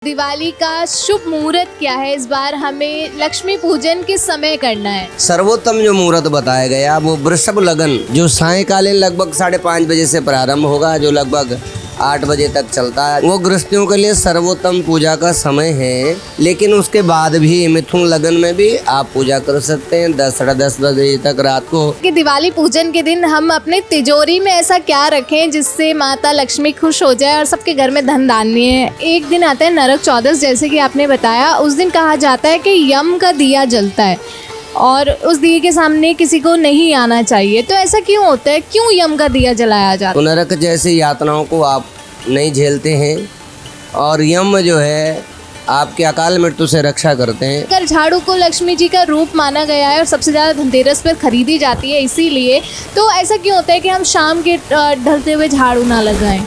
दिवाली का शुभ मुहूर्त क्या है? इस बार हमें लक्ष्मी पूजन किस समय करना है? सर्वोत्तम जो मुहूर्त बताया गया वो वृषभ लगन, जो सायंकालीन लगभग 5:30 बजे से प्रारंभ होगा, जो लगभग 8 बजे तक चलता है, वो गृहस्थियों के लिए सर्वोत्तम पूजा का समय है। लेकिन उसके बाद भी मिथुन लगन में भी आप पूजा कर सकते हैं 10 साढ़े 10 बजे तक रात को। कि दिवाली पूजन के दिन हम अपने तिजोरी में ऐसा क्या रखें जिससे माता लक्ष्मी खुश हो जाए और सबके घर में धन धान्य है। एक दिन आता है नरक चौदस, जैसे कि आपने बताया, उस दिन कहा जाता है कि यम का दिया जलता है और उस दिए के सामने किसी को नहीं आना चाहिए। तो ऐसा क्यों होता है? क्यों यम का दिया जलाया जाता तो नरक जैसी यातनाओं को आप नहीं झेलते हैं और यम जो है आपके अकाल मृत्यु से रक्षा करते हैं। अगर झाड़ू को लक्ष्मी जी का रूप माना गया है और सबसे ज़्यादा धनतेरस पर खरीदी जाती है, इसीलिए तो ऐसा क्यों होता है कि हम शाम के ढलते हुए झाड़ू ना लगाएं?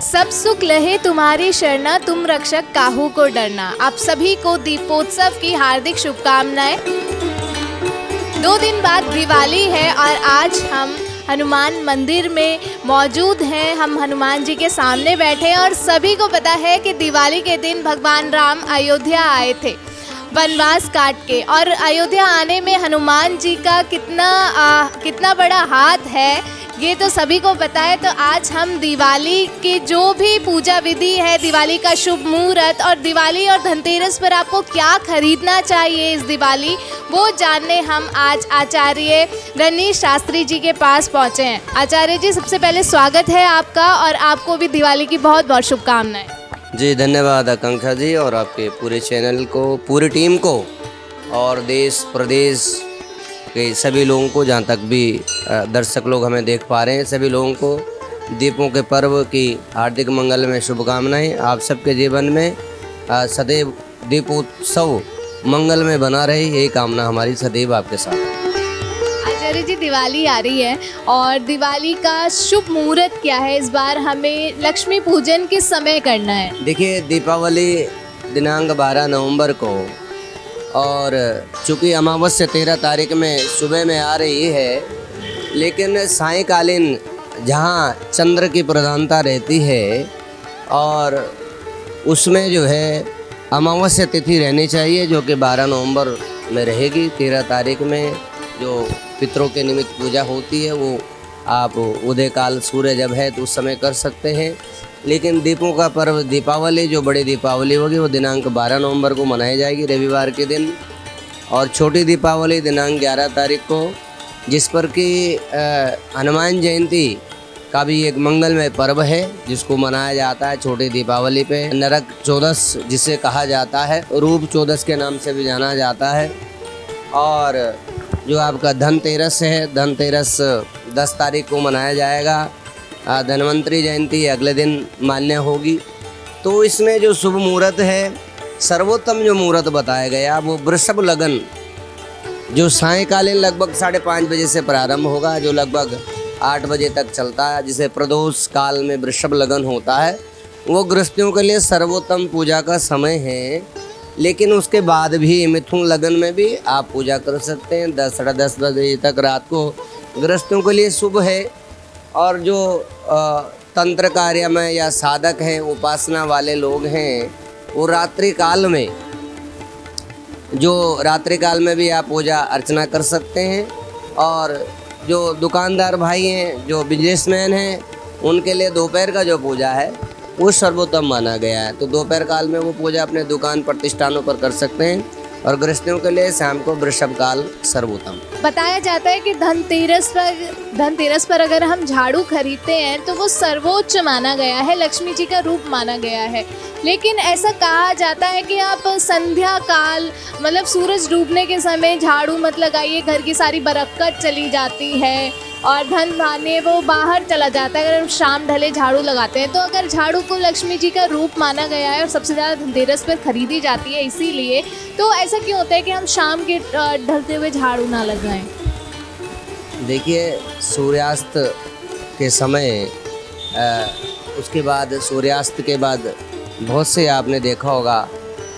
सब सुख लहे तुम्हारी शरणा, तुम रक्षक काहू को डरना। आप सभी को दीपोत्सव की हार्दिक शुभकामनाएं। 2 दिन बाद दिवाली है और आज हम हनुमान मंदिर में मौजूद हैं। हम हनुमान जी के सामने बैठे हैं और सभी को पता है कि दिवाली के दिन भगवान राम अयोध्या आए थे वनवास काट के, और अयोध्या आने में हनुमान जी का कितना बड़ा हाथ है ये तो सभी को पता है। तो आज हम दिवाली की जो भी पूजा विधि है, दिवाली का शुभ मुहूर्त और दिवाली और धनतेरस पर आपको क्या खरीदना चाहिए इस दिवाली, वो जानने हम आज आचार्य रनीश शास्त्री जी के पास पहुँचे हैं। आचार्य जी, सबसे पहले स्वागत है आपका और आपको भी दिवाली की बहुत बहुत शुभकामनाएं। जी धन्यवाद आकांक्षा जी, और आपके पूरे चैनल को, पूरी टीम को और देश प्रदेश के सभी लोगों को, जहाँ तक भी दर्शक लोग हमें देख पा रहे हैं, सभी लोगों को दीपों के पर्व की हार्दिक मंगल में शुभकामनाएं। आप सबके जीवन में सदैव दीपोत्सव मंगल में बना रहे, यही कामना हमारी सदैव आपके साथ। आचार्य जी, दिवाली आ रही है और दिवाली का शुभ मुहूर्त क्या है? इस बार हमें लक्ष्मी पूजन किस समय करना है? देखिए, दीपावली दिनांक 12 नवंबर को, और चूँकि अमावस्या 13 तारीख में सुबह में आ रही है, लेकिन सायंकालीन जहाँ चंद्र की प्रधानता रहती है और उसमें जो है अमावस्या तिथि रहनी चाहिए, जो कि 12 नवंबर में रहेगी। 13 तारीख में जो पितरों के निमित्त पूजा होती है वो आप उदय काल सूर्य जब है तो उस समय कर सकते हैं। लेकिन दीपों का पर्व दीपावली, जो बड़ी दीपावली होगी, वो दिनांक 12 नवंबर को मनाई जाएगी, रविवार के दिन। और छोटी दीपावली दिनांक 11 तारीख को, जिस पर कि हनुमान जयंती का भी एक मंगलमय पर्व है जिसको मनाया जाता है छोटी दीपावली पे। नरक चौदस जिसे कहा जाता है, रूप चौदस के नाम से भी जाना जाता है। और जो आपका धनतेरस है, धनतेरस 10 तारीख को मनाया जाएगा। धन्वंतरी जयंती अगले दिन मान्य होगी। तो इसमें जो शुभ मुहूर्त है, सर्वोत्तम जो मुहूर्त बताया गया वो वृषभ लगन, जो सायंकालीन लगभग 5:30 बजे से प्रारंभ होगा, जो लगभग 8 बजे तक चलता है, जिसे प्रदोष काल में वृषभ लगन होता है, वो गृहस्थियों के लिए सर्वोत्तम पूजा का समय है। लेकिन उसके बाद भी मिथुन लगन में भी आप पूजा कर सकते हैं 10 साढ़े 10 बजे तक रात को, गृहस्थियों के लिए शुभ है। और जो तंत्र कार्य में या साधक हैं, उपासना वाले लोग हैं, वो रात्रि काल में भी आप पूजा अर्चना कर सकते हैं। और जो दुकानदार भाई हैं, जो बिजनेसमैन हैं, उनके लिए दोपहर का जो पूजा है वो सर्वोत्तम माना गया है। तो दोपहर काल में वो पूजा अपने दुकान प्रतिष्ठानों पर कर सकते हैं, और गृहस्थियों के लिए शाम को वृषभ काल सर्वोत्तम। बताया जाता है कि धनतेरस पर अगर हम झाड़ू खरीदते हैं तो वो सर्वोच्च माना गया है, लक्ष्मी जी का रूप माना गया है। लेकिन ऐसा कहा जाता है कि आप संध्या काल, मतलब सूरज डूबने के समय झाड़ू मत लगाइए, घर की सारी बरकत चली जाती है और धन धान्य वो बाहर चला जाता है अगर हम शाम ढले झाड़ू लगाते हैं। तो अगर झाड़ू को लक्ष्मी जी का रूप माना गया है और सबसे ज़्यादा धनतेरस पर खरीदी जाती है, इसीलिए तो ऐसा क्यों होता है कि हम शाम के ढलते हुए झाड़ू ना लगाएं? देखिए, सूर्यास्त के समय उसके बाद, सूर्यास्त के बाद बहुत से आपने देखा होगा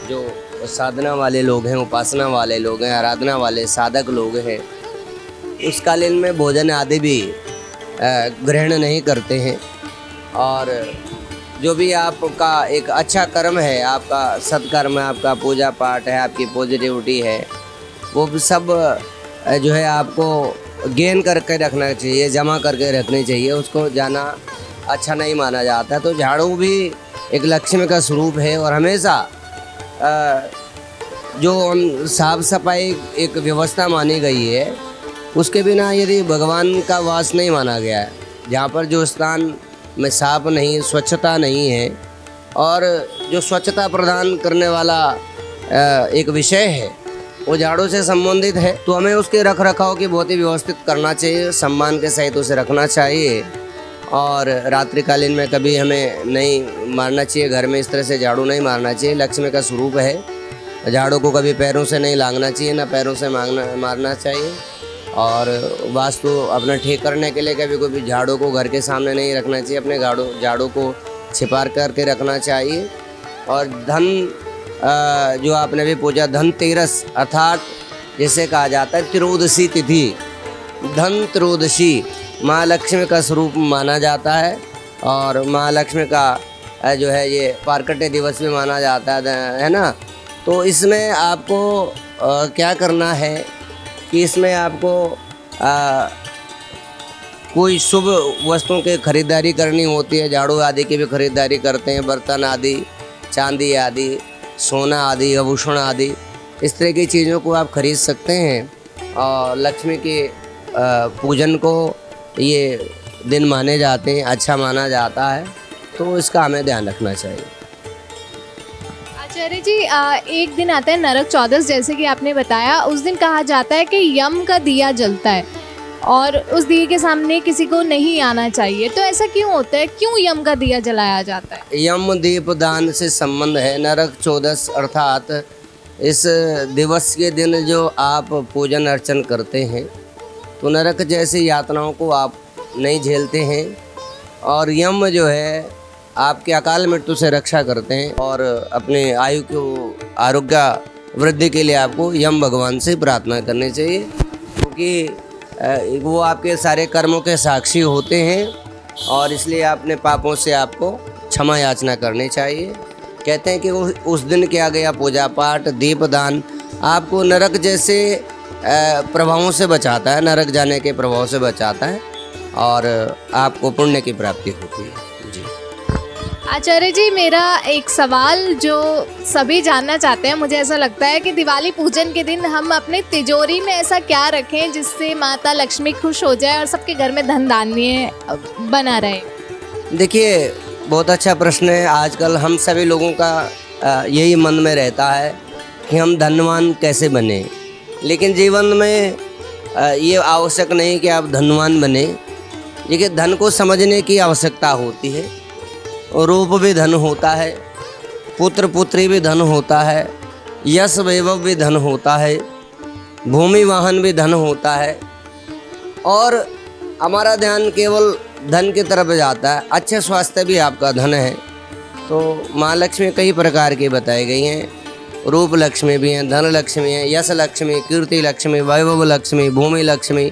जो साधना वाले लोग हैं, उपासना वाले लोग हैं, आराधना वाले साधक लोग हैं, उस कालीन में भोजन आदि भी ग्रहण नहीं करते हैं। और जो भी आपका एक अच्छा कर्म है, आपका सत्कर्म है, आपका पूजा पाठ है, आपकी पॉजिटिविटी है, वो सब जो है आपको गेन करके रखना चाहिए, जमा करके रखनी चाहिए। उसको जाना अच्छा नहीं माना जाता। तो झाड़ू भी एक लक्ष्मी का स्वरूप है और हमेशा जो हम साफ सफाई एक व्यवस्था मानी गई है, उसके बिना यदि भगवान का वास नहीं माना गया है। जहाँ पर जो स्थान में साफ नहीं, स्वच्छता नहीं है और जो स्वच्छता प्रदान करने वाला एक विषय है वो झाड़ू से संबंधित है, तो हमें उसके रख रखाव की बहुत ही व्यवस्थित करना चाहिए, सम्मान के सहित उसे रखना चाहिए। और रात्रिकालीन में कभी हमें नहीं मारना चाहिए, घर में इस तरह से झाड़ू नहीं मारना चाहिए। लक्ष्मी का स्वरूप है, झाड़ू को कभी पैरों से नहीं लांघना चाहिए, ना पैरों से मारना चाहिए। और वास्तु अपना ठीक करने के लिए कभी कोई झाड़ू को घर के सामने नहीं रखना चाहिए, अपने झाड़ू को छिपा करके रखना चाहिए। और धन जो आपने भी पूछा, धनतेरस अर्थात जिसे कहा जाता है त्रयोदशी तिथि, धन त्रयोदशी माँ लक्ष्मी का स्वरूप माना जाता है। और माँ लक्ष्मी का जो है ये पारकटे दिवस भी माना जाता है ना। तो इसमें आपको क्या करना है कि इसमें आपको कोई शुभ वस्तुओं की खरीदारी करनी होती है। झाड़ू आदि की भी खरीदारी करते हैं, बर्तन आदि, चांदी आदि, सोना आदि, आभूषण आदि, इस तरह की चीज़ों को आप खरीद सकते हैं। और लक्ष्मी के पूजन को ये दिन माने जाते हैं, अच्छा माना जाता है, तो इसका हमें ध्यान रखना चाहिए। आचार्य जी, एक दिन आता है नरक चौदस, जैसे कि आपने बताया। उस दिन कहा जाता है कि यम का दिया जलता है और उस दिए के सामने किसी को नहीं आना चाहिए। तो ऐसा क्यों होता है, क्यों यम का दिया जलाया जाता है? यम दीप दान से संबंध है। नरक चौदस अर्थात इस दिवस के दिन जो आप पूजन अर्चन करते हैं तो नरक जैसी यातनाओं को आप नहीं झेलते हैं। और यम जो है आपके अकाल मृत्यु से रक्षा करते हैं। और अपने आयु को आरोग्य वृद्धि के लिए आपको यम भगवान से प्रार्थना करनी चाहिए, क्योंकि वो आपके सारे कर्मों के साक्षी होते हैं और इसलिए अपने पापों से आपको क्षमा याचना करनी चाहिए। कहते हैं कि उस दिन किया गया पूजा पाठ, दीपदान आपको नरक जैसे प्रभावों से बचाता है, नरक जाने के प्रभाव से बचाता है और आपको पुण्य की प्राप्ति होती है। जी आचार्य जी, मेरा एक सवाल जो सभी जानना चाहते हैं, मुझे ऐसा लगता है कि दिवाली पूजन के दिन हम अपने तिजोरी में ऐसा क्या रखें जिससे माता लक्ष्मी खुश हो जाए और सबके घर में धन धान्य बना रहे? देखिए, बहुत अच्छा प्रश्न है। आजकल हम सभी लोगों का यही मन में रहता है कि हम धनवान कैसे बने, लेकिन जीवन में ये आवश्यक नहीं कि आप धनवान बने। लेकिन धन को समझने की आवश्यकता होती है। रूप भी धन होता है, पुत्र पुत्री भी धन होता है, यश वैभव भी धन होता है, भूमि वाहन भी धन होता है। और हमारा ध्यान केवल धन की तरफ जाता है। अच्छे स्वास्थ्य भी आपका धन है। तो माँ लक्ष्मी कई प्रकार की बताई गई हैं। रूप लक्ष्मी भी हैं, धन लक्ष्मी है, यश लक्ष्मी, कीर्ति लक्ष्मी, वैभव लक्ष्मी, भूमि लक्ष्मी,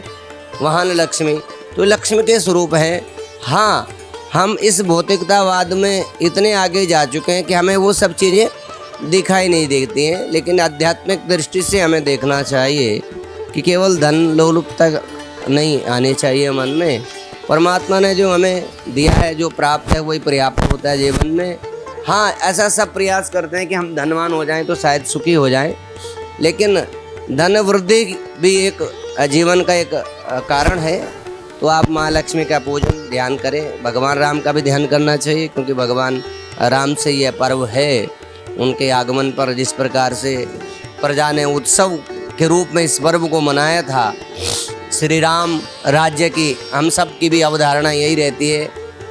वाहन लक्ष्मी, तो लक्ष्मी के स्वरूप हैं। हाँ, हम इस भौतिकतावाद में इतने आगे जा चुके हैं कि हमें वो सब चीज़ें दिखाई नहीं देती हैं, लेकिन आध्यात्मिक दृष्टि से हमें देखना चाहिए कि केवल धन लोलुपता नहीं आनी चाहिए मन में। परमात्मा ने जो हमें दिया है, जो प्राप्त है, वही पर्याप्त होता है जीवन में। हाँ, ऐसा सब प्रयास करते हैं कि हम धनवान हो जाएं तो शायद सुखी हो जाएं, लेकिन धन वृद्धि भी एक जीवन का एक कारण है। तो आप माँ लक्ष्मी का पूजन ध्यान करें। भगवान राम का भी ध्यान करना चाहिए, क्योंकि भगवान राम से यह पर्व है। उनके आगमन पर जिस प्रकार से प्रजा ने उत्सव के रूप में इस पर्व को मनाया था, श्री राम राज्य की हम सब की भी अवधारणा यही रहती है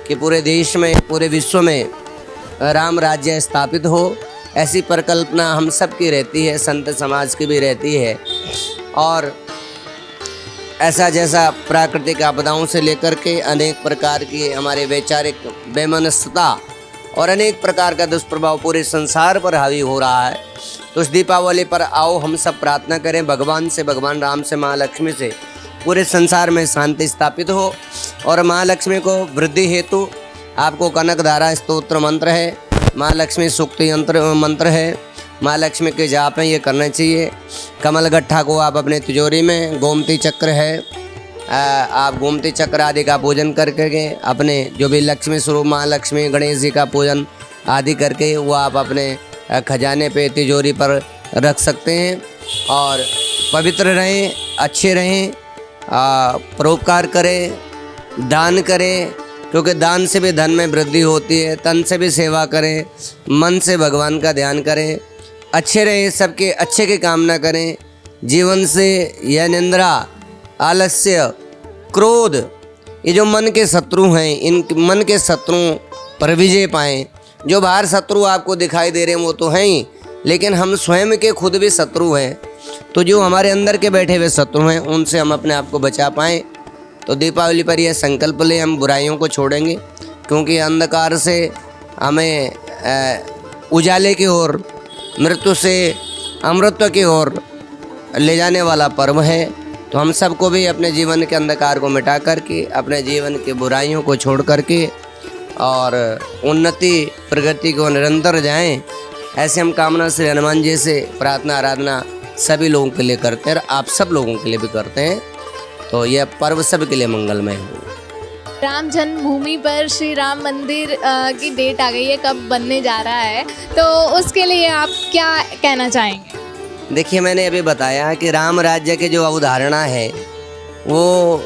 कि पूरे देश में, पूरे विश्व में राम राज्य स्थापित हो। ऐसी परिकल्पना हम सब की रहती है, संत समाज की भी रहती है। और ऐसा जैसा प्राकृतिक आपदाओं से लेकर के अनेक प्रकार की हमारे वैचारिक बेमनस्यता और अनेक प्रकार का दुष्प्रभाव पूरे संसार पर हावी हो रहा है, तो इस दीपावली पर आओ हम सब प्रार्थना करें भगवान से, भगवान राम से, माँ लक्ष्मी से, पूरे संसार में शांति स्थापित हो और माँ लक्ष्मी को वृद्धि हेतु आपको कनकधारा स्तोत्र मंत्र है, माँ लक्ष्मी सूक्ति यंत्र मंत्र है, माँ लक्ष्मी के जाप हैं, ये करना चाहिए। कमल गट्ठा को आप अपने तिजोरी में, गोमती चक्र है, आप गोमती चक्र आदि का पूजन करके अपने जो भी लक्ष्मी स्वरूप माँ लक्ष्मी गणेश जी का पूजन आदि करके वो आप अपने खजाने पे तिजोरी पर रख सकते हैं। और पवित्र रहें, अच्छे रहें, परोपकार करें, दान करें, क्योंकि दान से भी धन में वृद्धि होती है। तन से भी सेवा करें, मन से भगवान का ध्यान करें, अच्छे रहें, सबके अच्छे की कामना करें। जीवन से यह निंद्रा, आलस्य, क्रोध, ये जो मन के शत्रु हैं, इन मन के शत्रुओं पर विजय पाएँ। जो बाहर शत्रु आपको दिखाई दे रहे हैं वो तो हैं ही, लेकिन हम स्वयं के खुद भी शत्रु हैं। तो जो हमारे अंदर के बैठे हुए शत्रु हैं उनसे हम अपने आप को बचा पाएँ। तो दीपावली पर यह संकल्प लें, हम बुराइयों को छोड़ेंगे, क्योंकि अंधकार से हमें उजाले की ओर, मृत्यु से अमृत की ओर ले जाने वाला पर्व है। तो हम सबको भी अपने जीवन के अंधकार को मिटा करके, अपने जीवन की बुराइयों को छोड़ करके और उन्नति प्रगति को निरंतर जाएं, ऐसे हम कामना श्री हनुमान जी से प्रार्थना आराधना सभी लोगों के लिए करते हैं और आप सब लोगों के लिए भी करते हैं। तो यह पर्व सबके लिए मंगलमय हो। राम जन्मभूमि पर श्री राम मंदिर की डेट आ गई है, कब बनने जा रहा है, तो उसके लिए आप क्या कहना चाहेंगे? देखिए, मैंने अभी बताया कि राम राज्य की जो अवधारणा है वो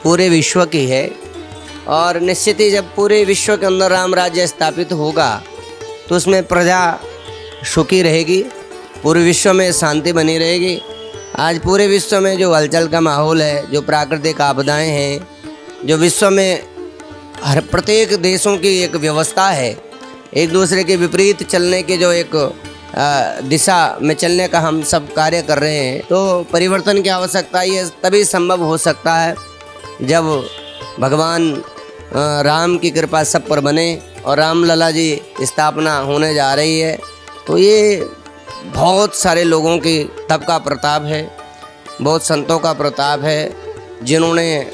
पूरे विश्व की है, और निश्चित ही जब पूरे विश्व के अंदर राम राज्य स्थापित होगा तो उसमें प्रजा सुखी रहेगी, पूरे विश्व में शांति बनी रहेगी। आज पूरे विश्व में जो हलचल का माहौल है, जो प्राकृतिक आपदाएं हैं, जो विश्व में हर प्रत्येक देशों की एक व्यवस्था है, एक दूसरे के विपरीत चलने की जो एक दिशा में चलने का हम सब कार्य कर रहे हैं, तो परिवर्तन की आवश्यकता ये तभी संभव हो सकता है जब भगवान राम की कृपा सब पर बने और रामलला जी स्थापना होने जा रही है। तो ये बहुत सारे लोगों की तप का प्रताप है, बहुत संतों का प्रताप है, जिन्होंने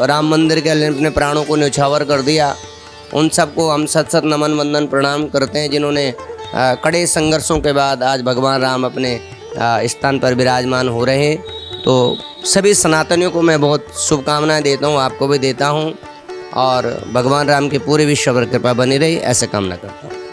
राम मंदिर के लिए अपने प्राणों को न्यौछावर कर दिया। उन सबको हम सत सत नमन वंदन प्रणाम करते हैं, जिन्होंने कड़े संघर्षों के बाद आज भगवान राम अपने स्थान पर विराजमान हो रहे हैं। तो सभी सनातनियों को मैं बहुत शुभकामनाएं देता हूं, आपको भी देता हूं, और भगवान राम की पूरे विश्व पर कृपा बनी रही, ऐसे कामना करता हूं।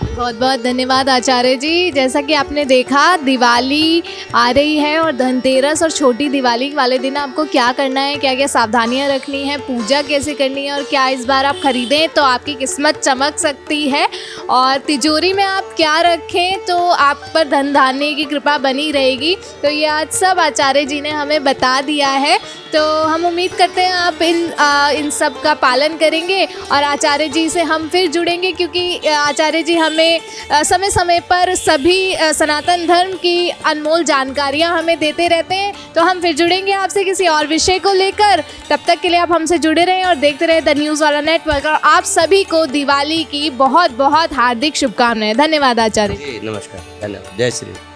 बहुत बहुत धन्यवाद आचार्य जी। जैसा कि आपने देखा, दिवाली आ रही है और धनतेरस और छोटी दिवाली वाले दिन आपको क्या करना है, क्या क्या सावधानियां रखनी है, पूजा कैसे करनी है, और क्या इस बार आप खरीदें तो आपकी किस्मत चमक सकती है, और तिजोरी में आप क्या रखें तो आप पर धन धान्य की कृपा बनी रहेगी। तो ये आज सब आचार्य जी ने हमें बता दिया है। तो हम उम्मीद करते हैं आप इन सब का पालन करेंगे, और आचार्य जी से हम फिर जुड़ेंगे, क्योंकि आचार्य जी हमें समय समय पर सभी सनातन धर्म की अनमोल जानकारियां हमें देते रहते हैं। तो हम फिर जुड़ेंगे आपसे किसी और विषय को लेकर। तब तक के लिए आप हमसे जुड़े रहें और देखते रहें द न्यूज़ वाला नेटवर्क। और आप सभी को दिवाली की बहुत बहुत हार्दिक शुभकामनाएं। धन्यवाद आचार्य जी। नमस्कार, धन्यवाद, जय श्री राम।